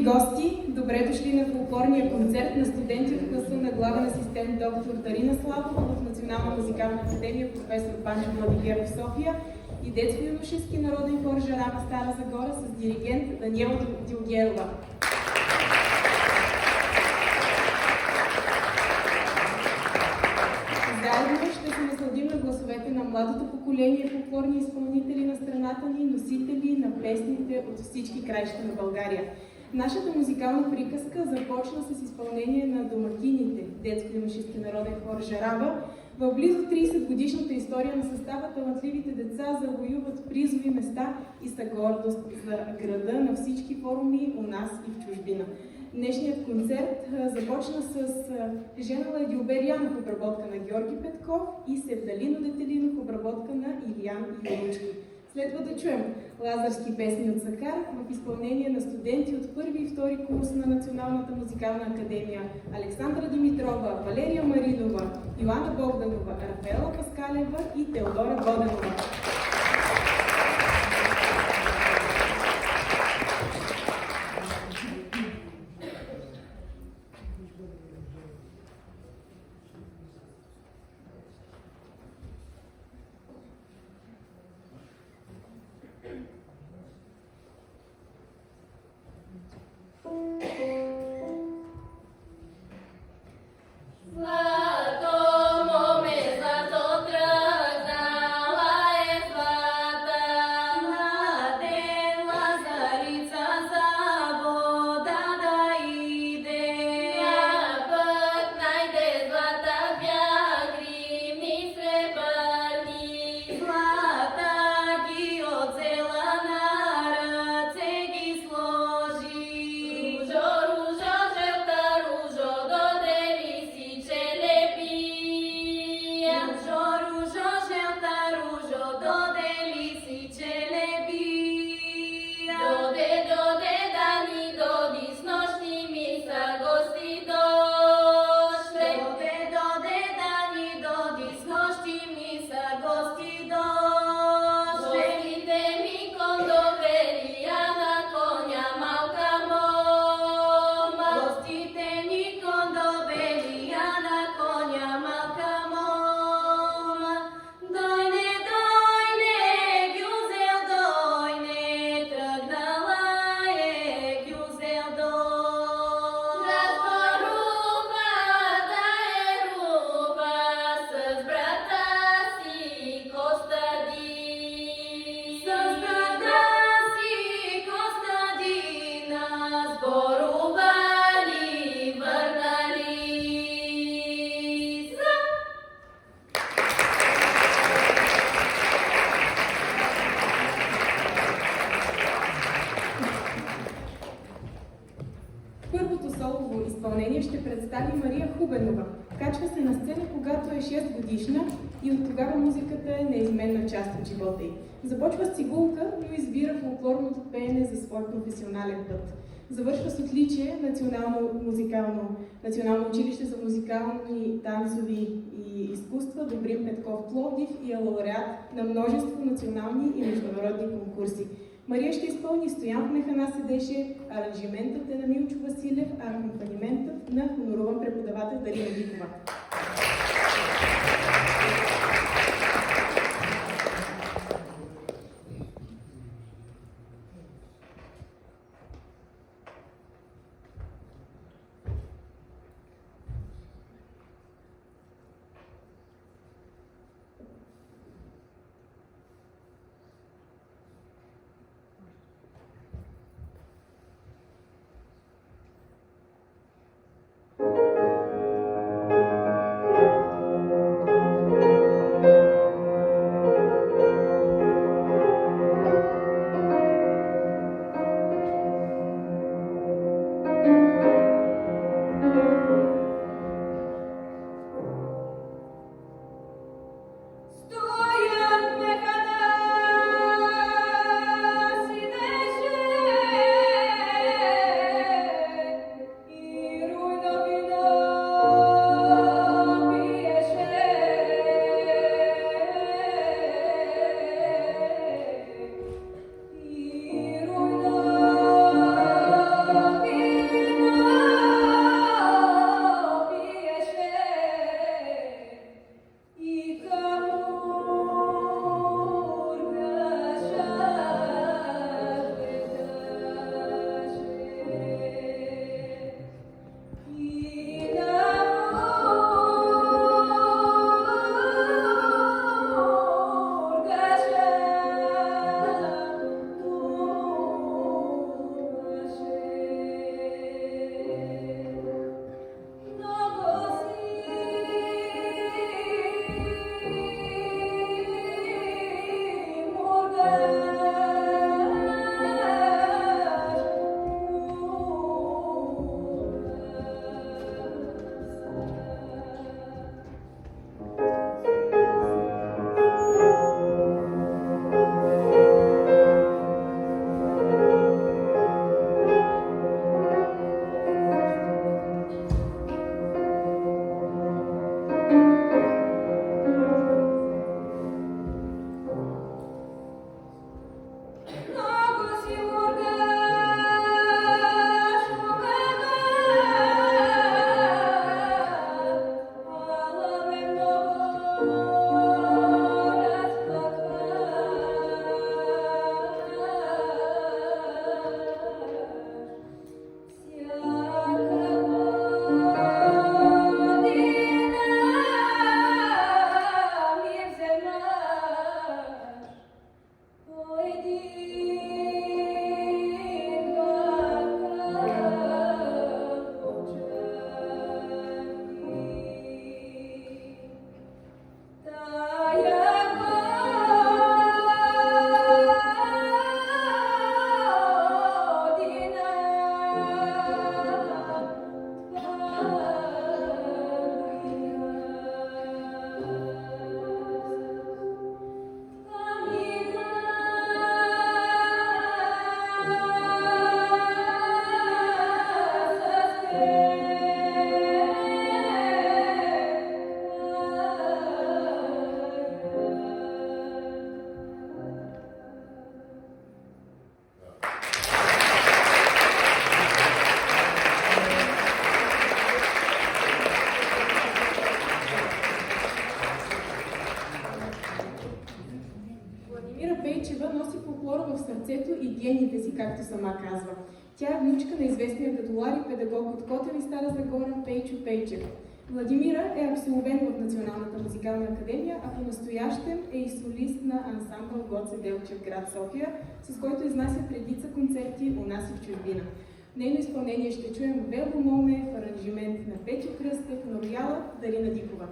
гости, добре дошли на фолклорния концерт на студенти от класа на главен асистент доктор Дарина Славова в Национална музикална академия професор Панчо Владигеров в София и детско-юношески народен хор Жарама Стара Загора с диригент Даниела Дилгерова. Заедно ще се насладим на гласовете на младото поколение фолклорни изпълнители на страната ни, носители на песните от всички краища на България. Нашата музикална приказка започна с изпълнение на домакините, детско-юношески народен хор Жарава. В близо 30-годишната история на състава талантливите деца завоюват призови места и са гордост за града на всички форуми у нас и в чужбина. Днешният концерт започна с Женала Дюберян в обработка на Георги Петков и Севдалино Детелино в обработка на Илиян Юручки. Следва да чуем лазарски песни от Сакар в изпълнение на студенти от първи и втори курс на Националната музикална академия Александра Димитрова, Валерия Маринова, Йоанна Богданова, Рафаела Паскалева и Теодора Воденова. Ще представи Мария Хубенова. Качва се на сцена, когато е 6 годишна и от тогава музиката е неизменна част от живота й. Започва с цигулка, но избира фолклорното пеене за свой професионален път. Завършва с отличие Национално училище за музикални, танцови и изкуства Добрин Петков Пловдив и е лауреат на множество национални и международни конкурси. Мария ще изпълни Стоян в механа седеше, аранжиментът е на Милчо Василев, а акомпаниментът на хоноруван преподавател Дарина Дикова. както сама казва. Тя е внучка на известния градолар и педагог от Котел и Стара Загора Пейчо Пейчев. Владимира е абсолвент в Националната музикална академия, а по-настоящем е и солист на ансамбъл Гоце Делчев град София, с който изнасят редица концерти у нас и в чужбина. В нейно изпълнение ще чуем Вело Моме в аранжимент на Петю Кръстев, на рояла Дарина Дикова.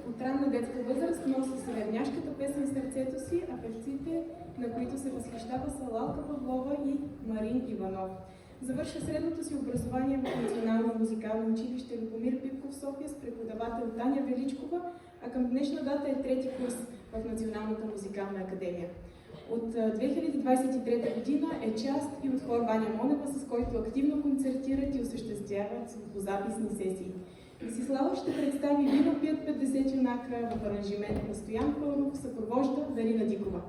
От ранна детска възраст носи северняшката песен в сърцето си, а певците, на които се възхищава, са Лалка Павлова и Марин Иванов. Завърши средното си образование в Национално музикално училище Любомир Пипков в София с преподавател Таня Величкова, а към днешна дата е трети курс в Националната музикална академия. От 2023 година е част и от хор Ваня Монева, с който активно концертират и осъществяват звукозаписни сесии. Десислава ще представи "Вино пият 50 юнака" в аранжимент на Стоян Пълнов, съпровожда Дарина Дикова.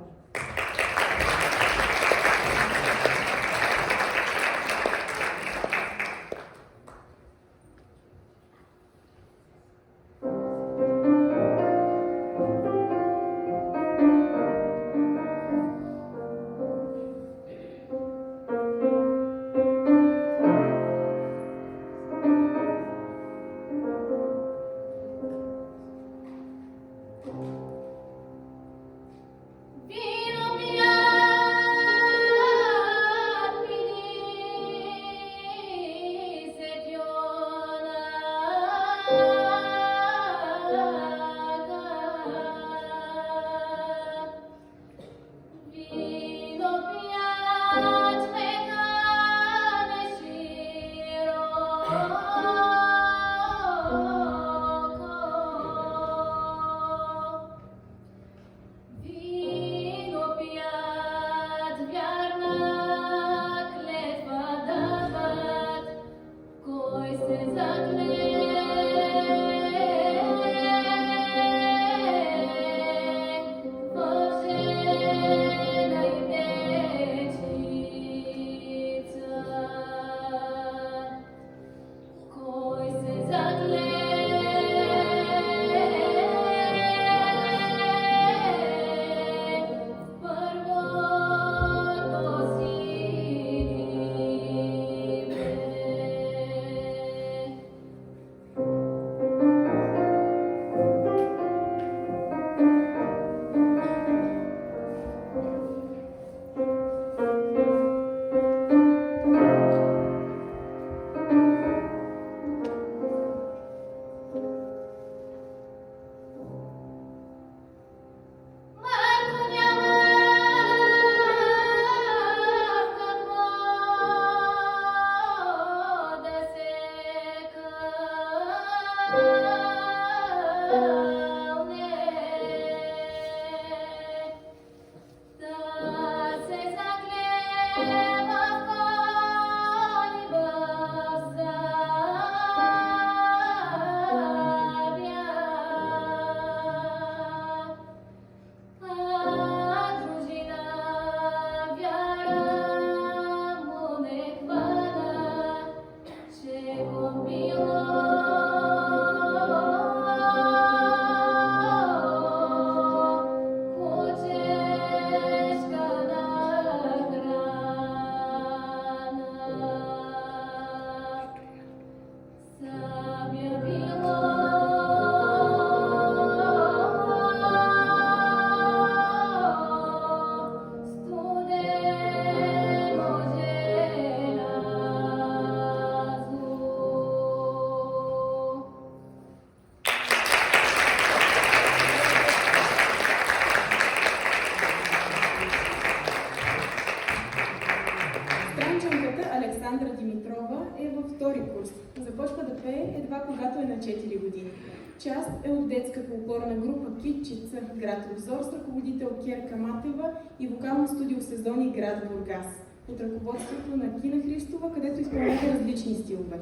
пее едва когато е на 4 години. Част е от детска фолклорна група Китчица, град Обзор, с ръководител Керка Матева и вокално студио Сезони, град Бургас, под ръководството на Кина Христова, където изпълнява различни стилове.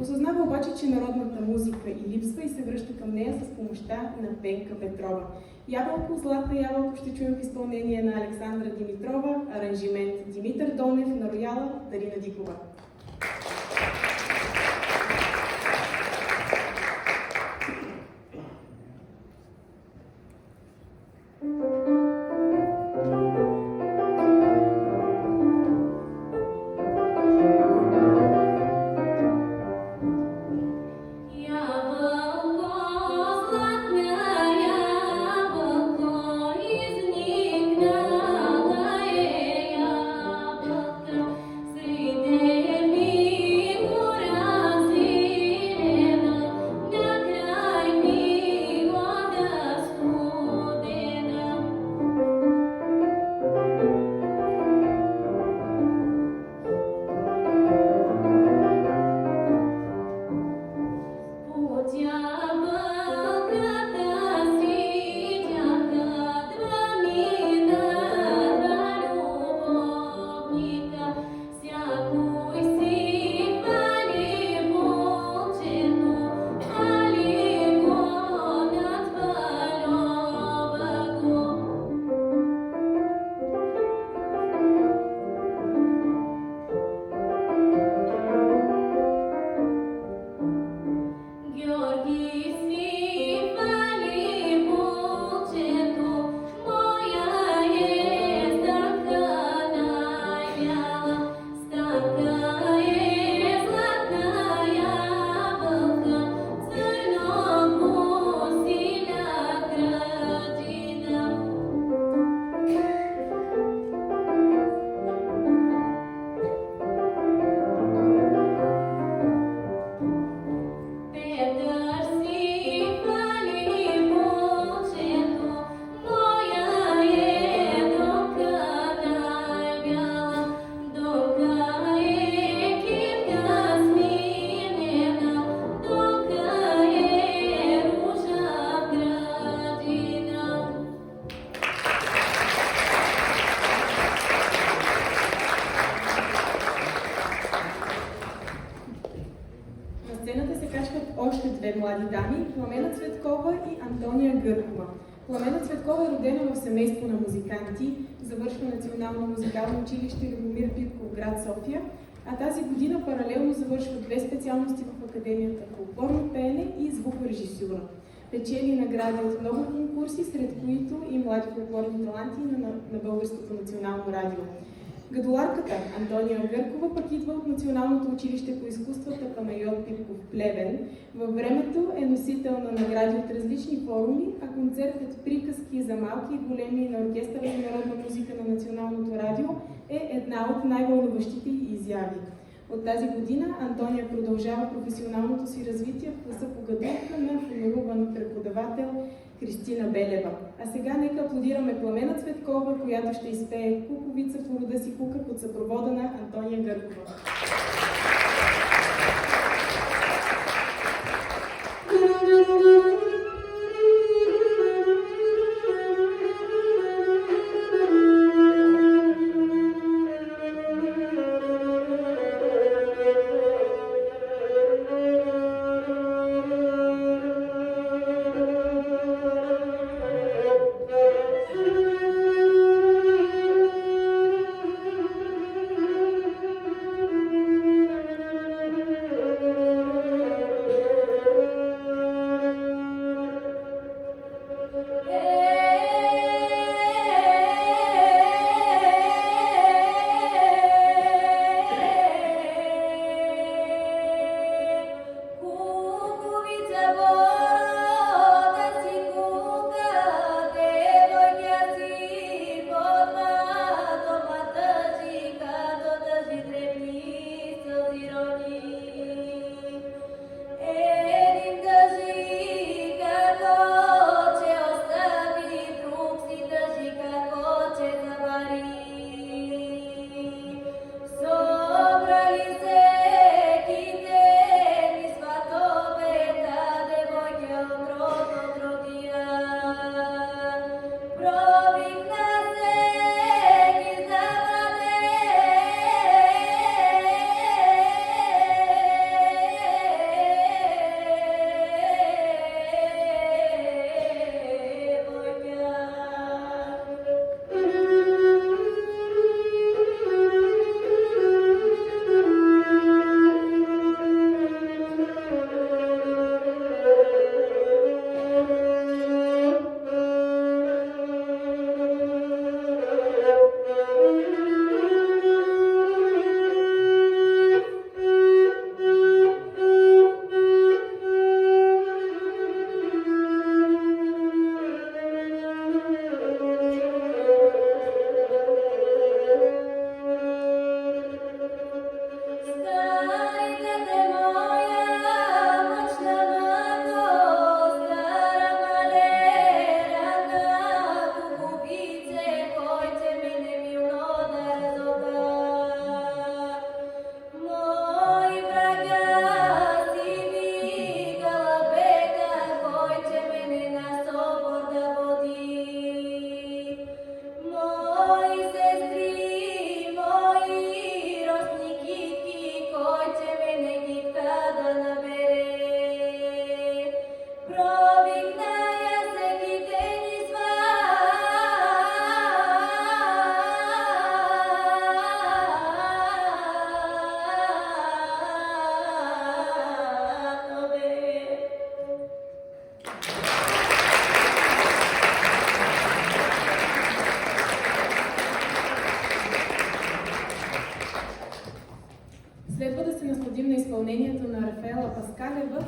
Осъзнава обаче, че народната музика и липсва и се връща към нея с помощта на Пенка Петрова. Ябълко, Златна ябълко ще чуем в изпълнение на Александра Димитрова, аранжимент Димитър Донев, на рояла Дарина Дикова. Млади дами, Пламена Цветкова и Антония Гъркова. Пламена Цветкова е родена в семейство на музиканти, завършва Национално музикално училище Любомир Питков, град София, а тази година паралелно завършва 2 специалности в Академията фолклорно пеене и звукорежисура. Печели награди от много конкурси, сред които и млади фолклорни таланти на Българското национално радио. Гадоларката Антония Гъркова пък идва от Националното училище по изкуствата Панайот Пипков Плевен. Във времето е носител на награди от различни форуми, а концертът "Приказки за малки и големи" на Оркестъра за народна музика на Националното радио е една от най-вълнуващите изяви. От тази година Антония продължава професионалното си развитие в класа по гадулка на хоноруван преподавател Кристина Белева. А сега нека аплодираме Пламена Цветкова, която ще изпее "Куковица по рода си кука" под съпровода на Антония Гъркова. Собрали се ките, ми свато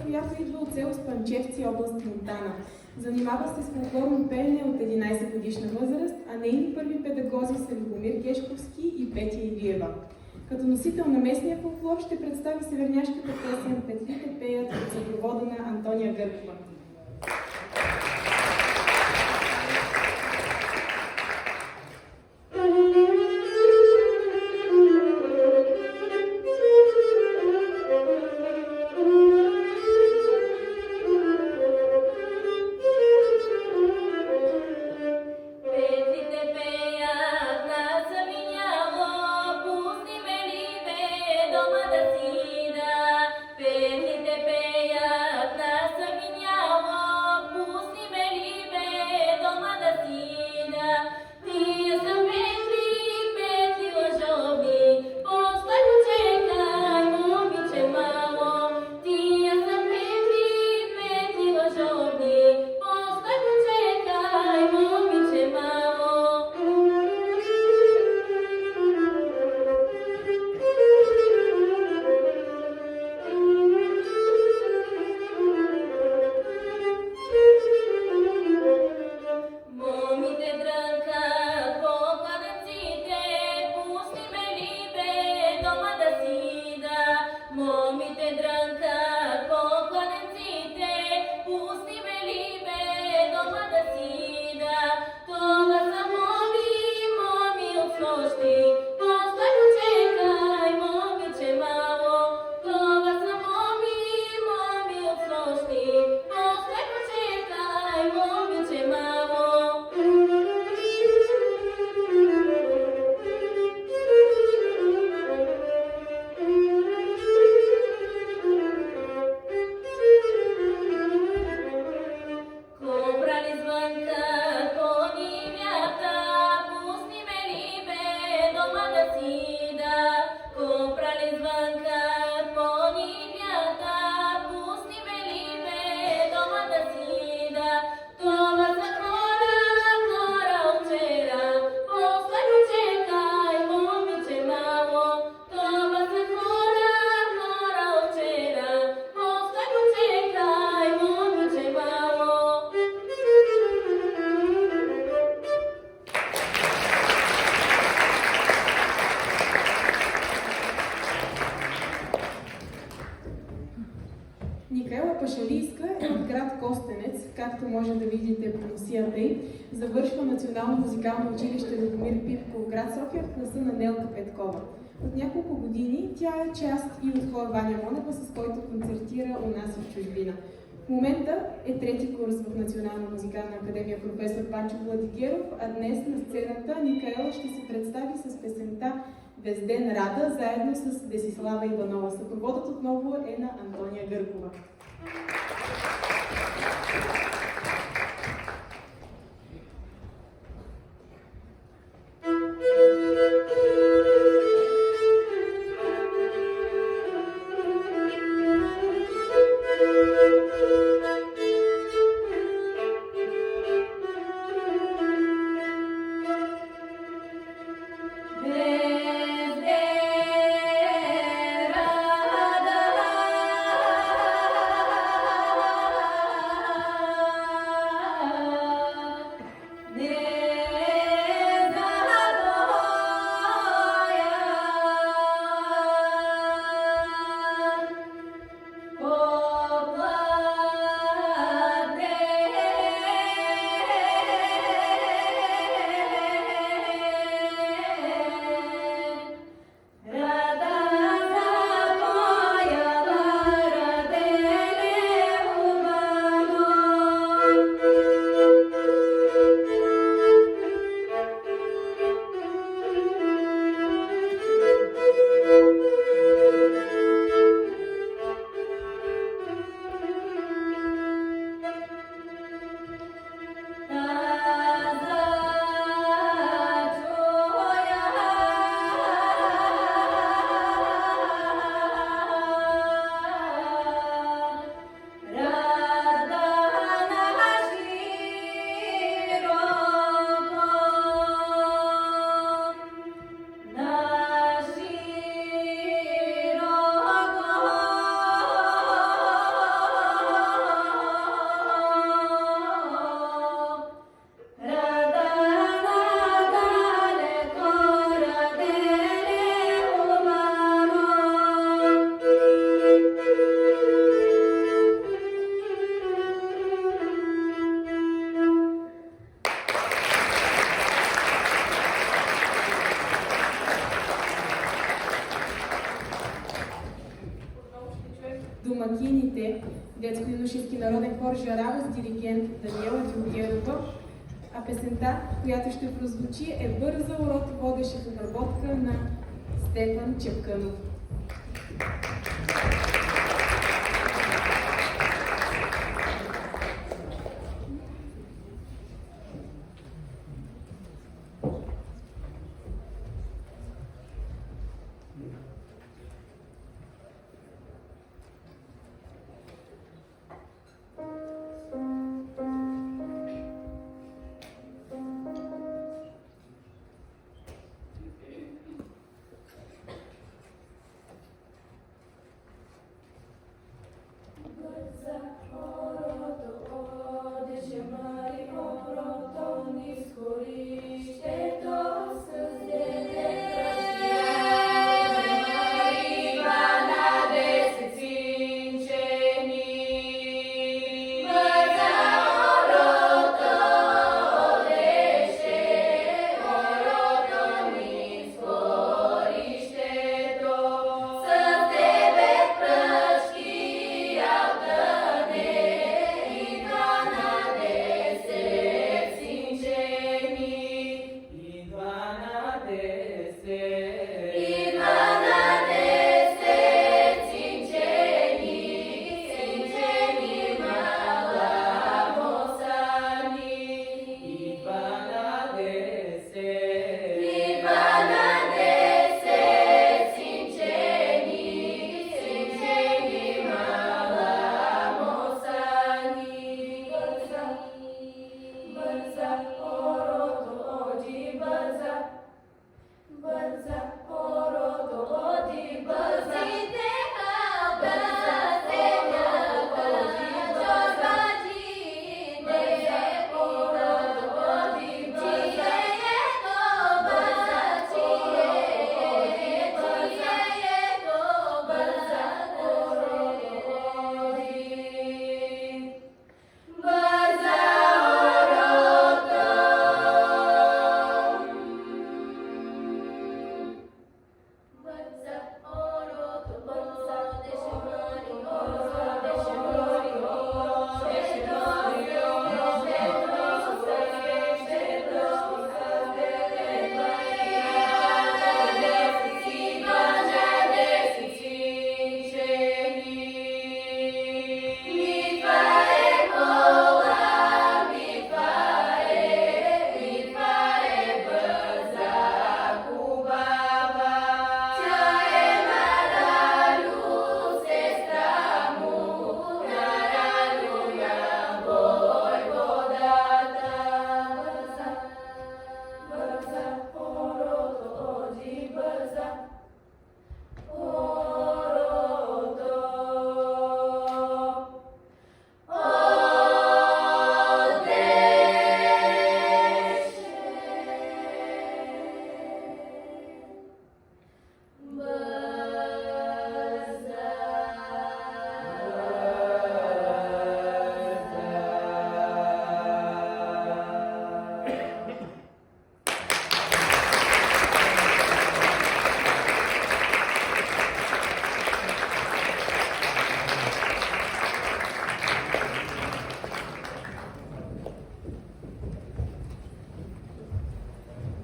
която идва от село Спанчевци, област Монтана. Занимава се с фолклорно пеене от 11 годишна възраст, а нейни първи педагози са Любомир Гешковски и Петя Илиева. Като носител на местния фолклор ще представи северняшката песен "Петлите пеят" от съпровода на Антония Гъркова. Никаела Пашалийска е от град Костенец, както може да видите по носията й. Завършва Национално музикално училище Любомир Пипков, град София, в класа на Нелка Петкова. От няколко години тя е част и от хор Ваня Монева, с който концертира у нас в чужбина. В момента е трети курс в Национална музикална академия професор Панчо Владигеров, а днес на сцената Никаела ще се представи с песента "Везден Рада", заедно с Десислава Иванова. Съпроводът отново е на Антония Гъркова. Русенко-Рушински народен хор Жарава с диригент Даниела Георгиева, а песента, която ще прозвучи, е "Бърза урод", водеше в обработка на Стефан Чепканов.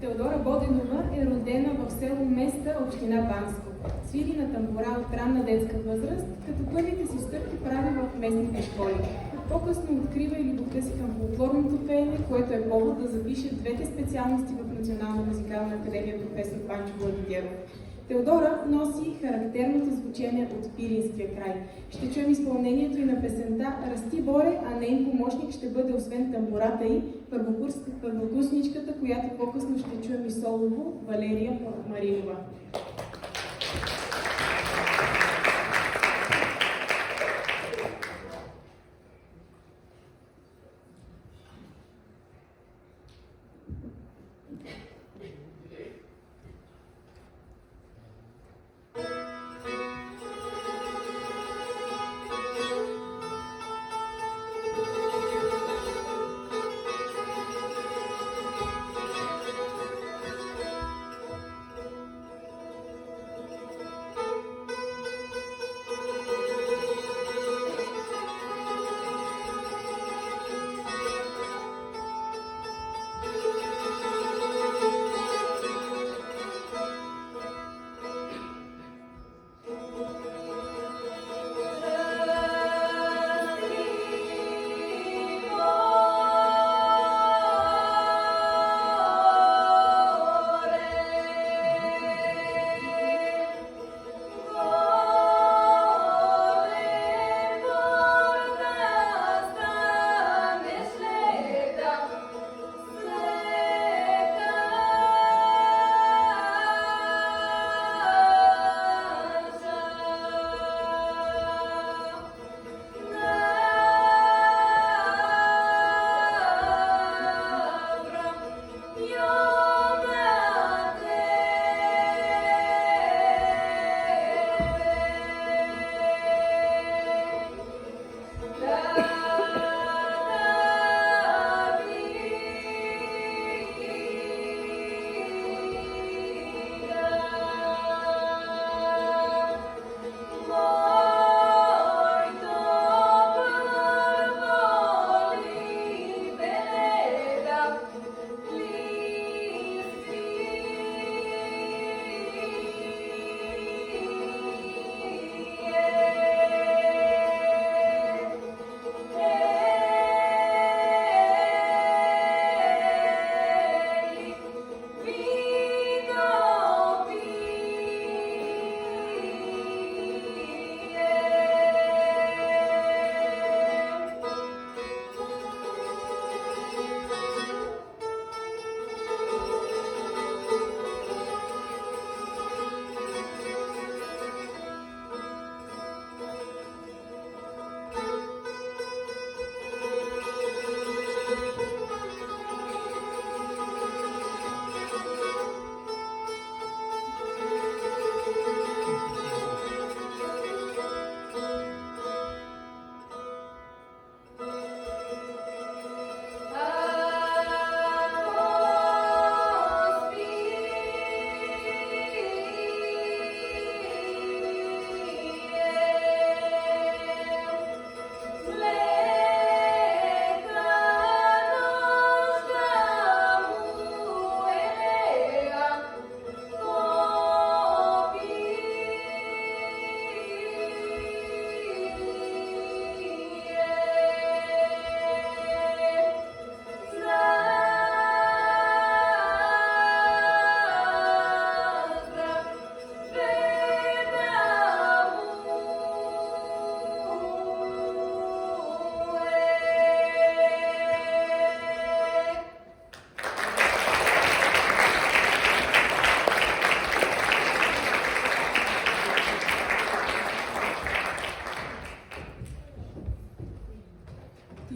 Теодора Боденова е родена в село Места, община Банско. Свири на тамбура от ранна детска възраст, като първите си стъпки прави в местните школи. По-късно открива и любовта си към фолклорното пеене, което е повод да запише двете специалности в Национална музикална академия професор Панчо Владигеров. Теодора носи характерното звучение от Пиринския край. Ще чуем изпълнението и на песента "Расти Боре", а нейн помощник ще бъде освен тамбурата й, първокурсничката, която по-късно ще чуем и солово, Валерия Маринова.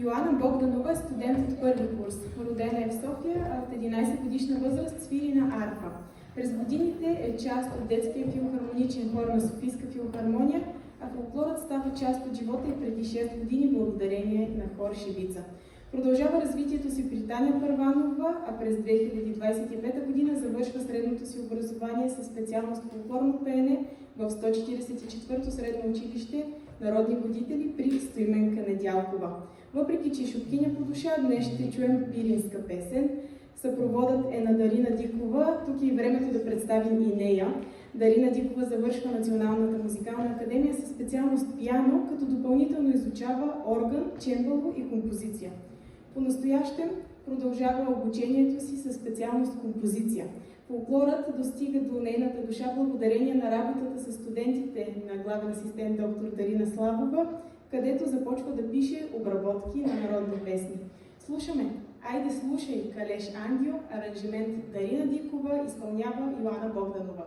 Йоана Богданова е студент от първи курс. Родена е в София, а от 11 годишна възраст свири на арфа. През годините е част от детския филхармоничен хор на Софийска филхармония, а фолклорът става част от живота и преди 6 години благодарение на хор Шибица. Продължава развитието си при Таня Първанова, а през 2025 година завършва средното си образование със специалност фолклорно пеене в 144-то средно училище Народни будители при Стоименка Недялкова. Въпреки че е шопкиня по душа, днес ще чуем пиринска песен. Съпроводът е на Дарина Дикова. Тук е и времето да представим и нея. Дарина Дикова завършва Националната музикална академия със специалност пиано, като допълнително изучава орган, чембало и композиция. По-настоящем продължава обучението си със специалност композиция. Фолклорът достига до нейната душа благодарение на работата с студентите на главен асистент доктор Дарина Славова, където започва да пише обработки на народни песни. Слушаме "Айде слушай, Калеш Ангел", аранжимент Дарина Дикова, изпълнява Йоана Богданова.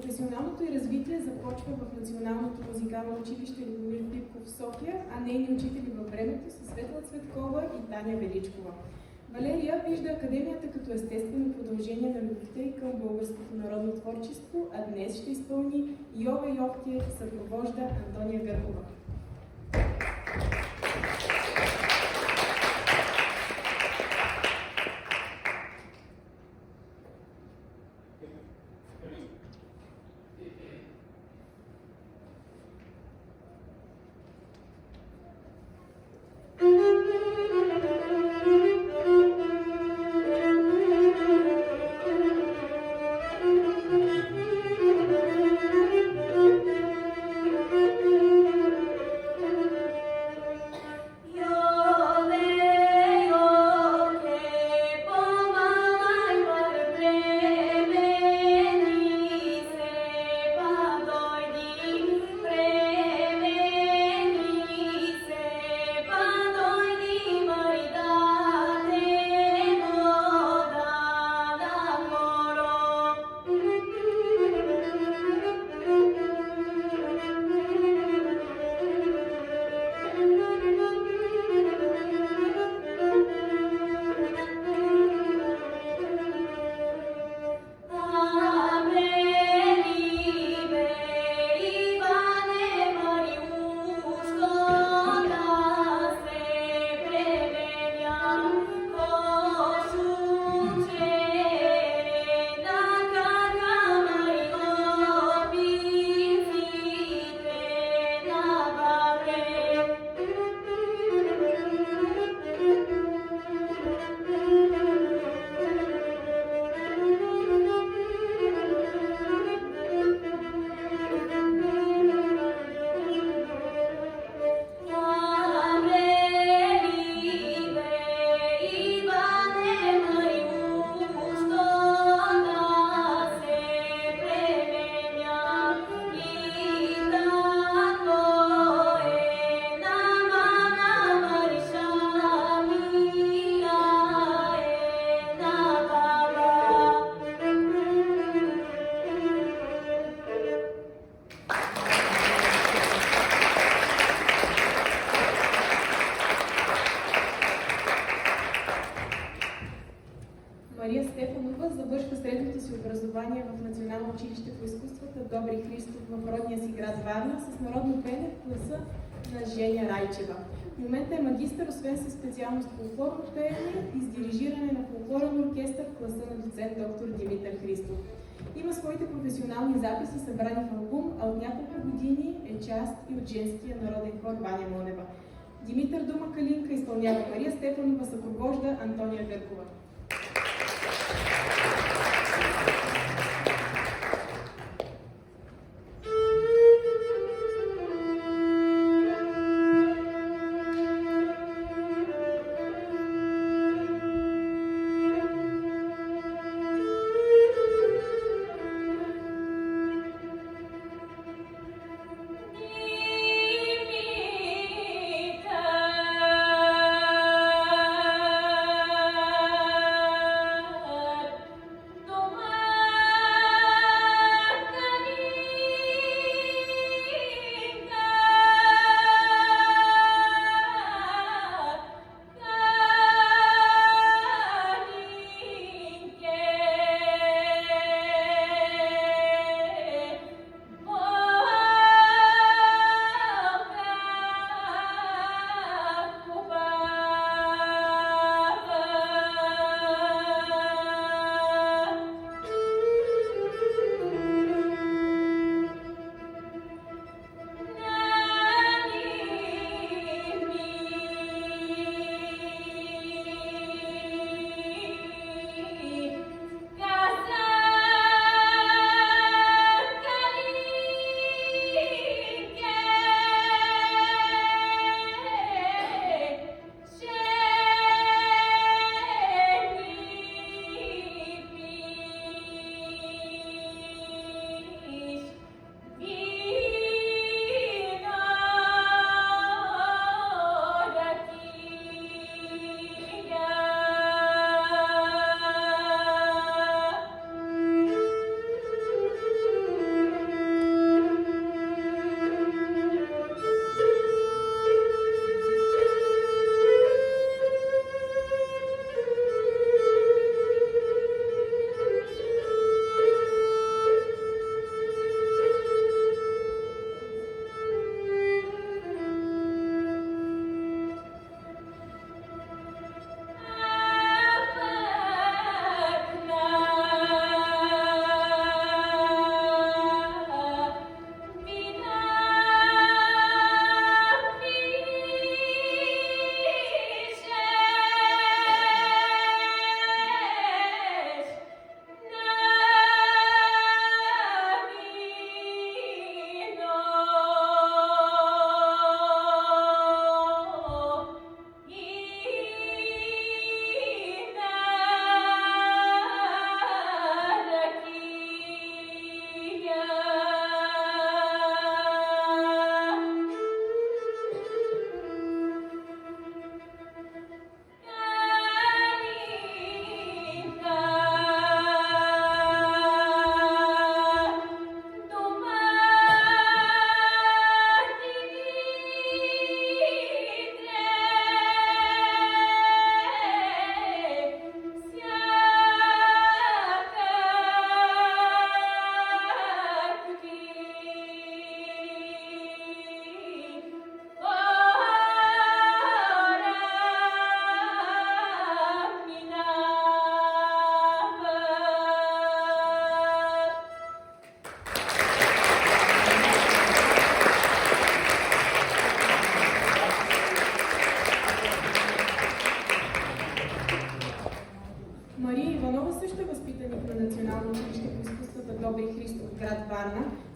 Професионалното й развитие започва в Националното музикално училище Любомир Пипков в София, а нейни учители във времето са Светла Цветкова и Таня Величкова. Валерия вижда академията като естествено продължение на любовта и към българското народно творчество, а днес ще изпълни "Йова Йовке", съпровожда Антония Гъркова. изкуствата Добри Христов в родния си град Варна с народно пеене в класа на Женя Райчева. В момента е магистър, освен със специалност фолклорно пеене и с дирижиране на фолклорен оркестър в класа на доцент доктор Димитър Христов. Има своите професионални записи, събрани в албум, а от няколко години е част и от женския народен хор Ваня Монева. Димитър Дума Калинка изпълнява, Мария Стефанова съпровожда, Антония Гъркова.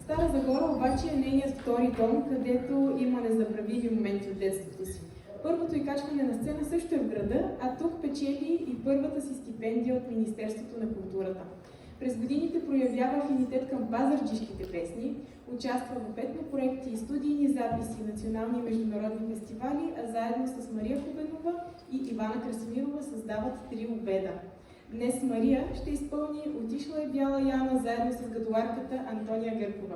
Стара Загора обаче е нейният втори дом, където има незабравими моменти от детството си. Първото й качване на сцена също е в града, а тук печели и първата си стипендия от Министерството на културата. През годините проявява афинитет към пазарджишките песни, участва в етнопроекти и студийни записи, национални и международни фестивали, а заедно с Мария Хубенова и Ивана Красимирова създават трио Беда. Днес Мария ще изпълни "Отишла е бяла Яна" заедно с гадуарката Антония Гъркова.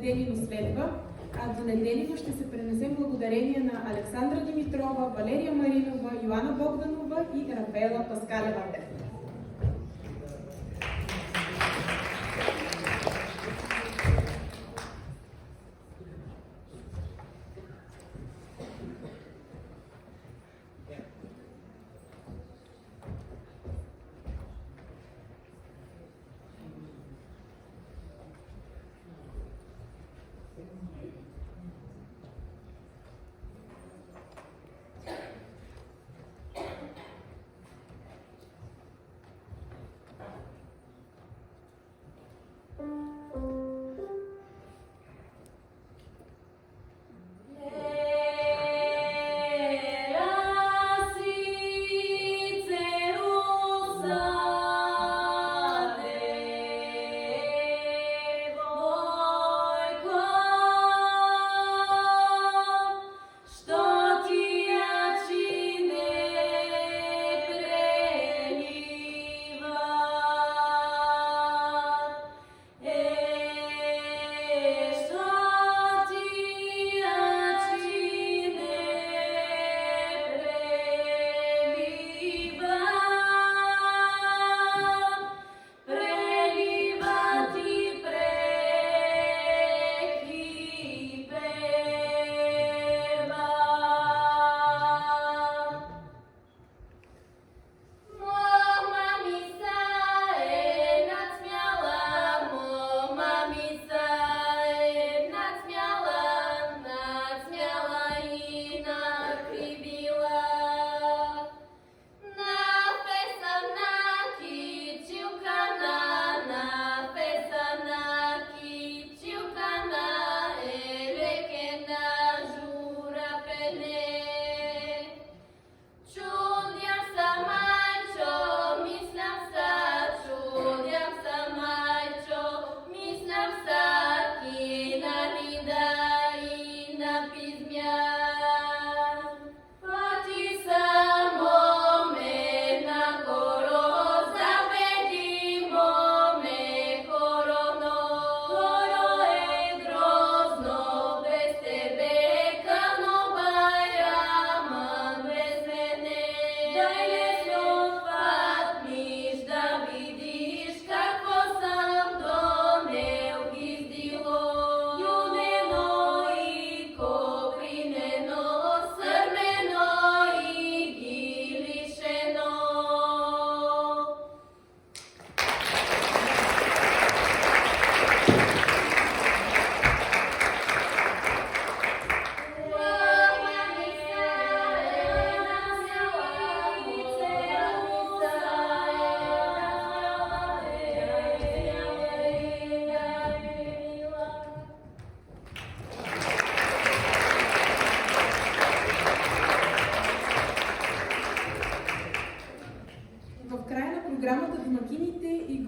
Неделино следва, а до Неделино ще се пренесем благодарение на Александра Димитрова, Валерия Маринова, Йоана Богданова и Рафаела Паскалева.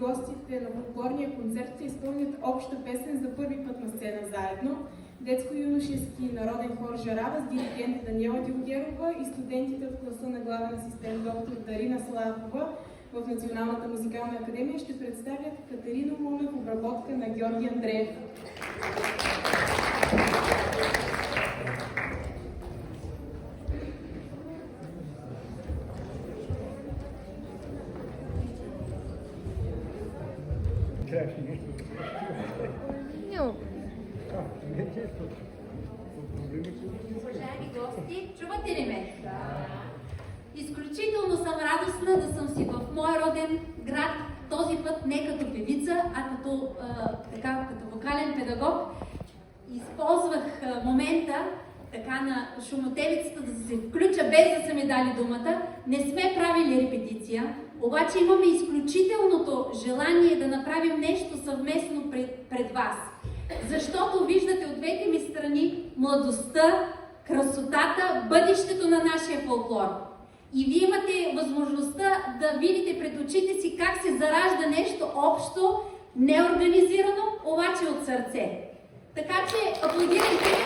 гостите на фолклорния концерт ще изпълнят обща песен за първи път на сцена заедно. Детско-юношески народен хор Жарава с диригент Даниела Дилгерова и студентите от класа на главен асистент доктор Дарина Славова в Националната музикална академия ще представят Катерина Момев, обработка на Георги Андреев. Уважаеми гости, чувате ли ме? Изключително съм радостна да съм си в моя роден град, този път не като певица, а като вокален педагог. Използвах момента така на шумотевицата да се включа без да са ми дали думата. Не сме правили репетиция, обаче имаме изключителното желание да направим нещо съвместно пред вас. Защото виждате от двете ми страни младостта, красотата, бъдещето на нашия фолклор. И вие имате възможността да видите пред очите си как се заражда нещо общо, неорганизирано, обаче от сърце. Така че аплодирайте!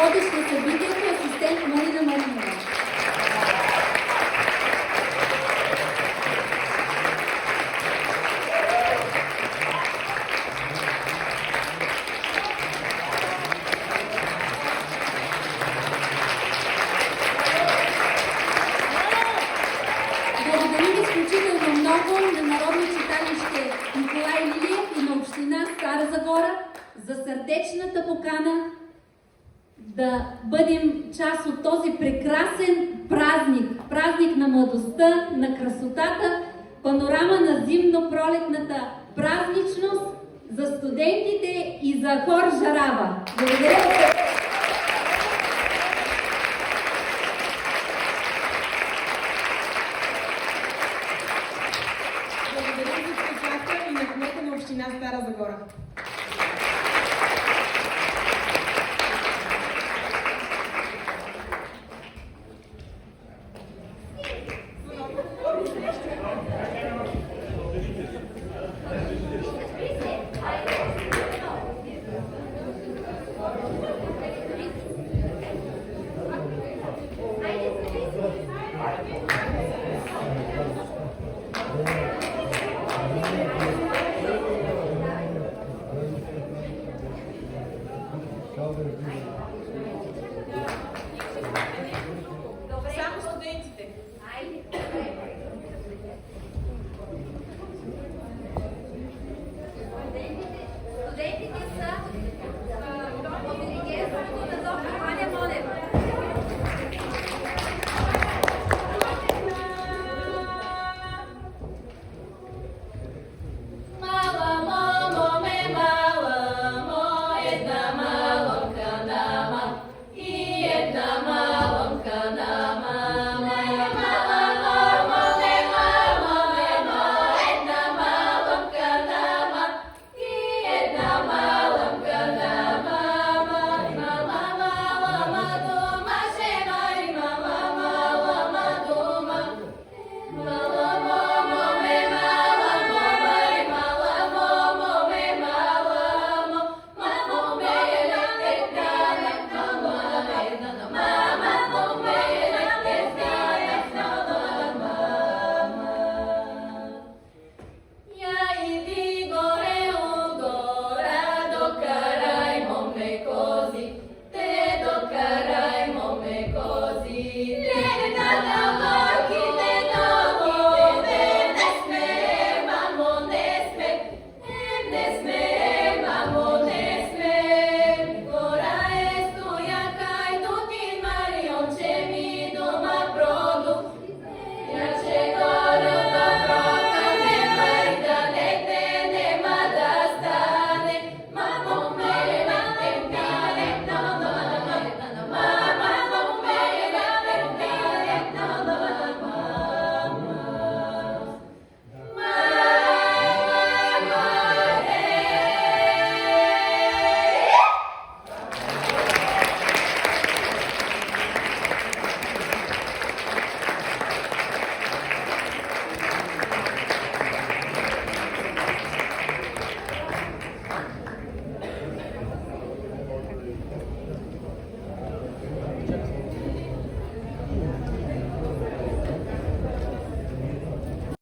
водещ на събитието асистент Марина Маринова. Благодарим изключително много на Народно читалище Николай Лилиев и на община Стара Загора за сърдечната покана да бъдем част от този прекрасен празник. Празник на младостта, на красотата, панорама на зимно-пролетната празничност за студентите и за хор Жарава. Благодаря ви. Благодарим за спектакъл и на кмета на община Стара Загора.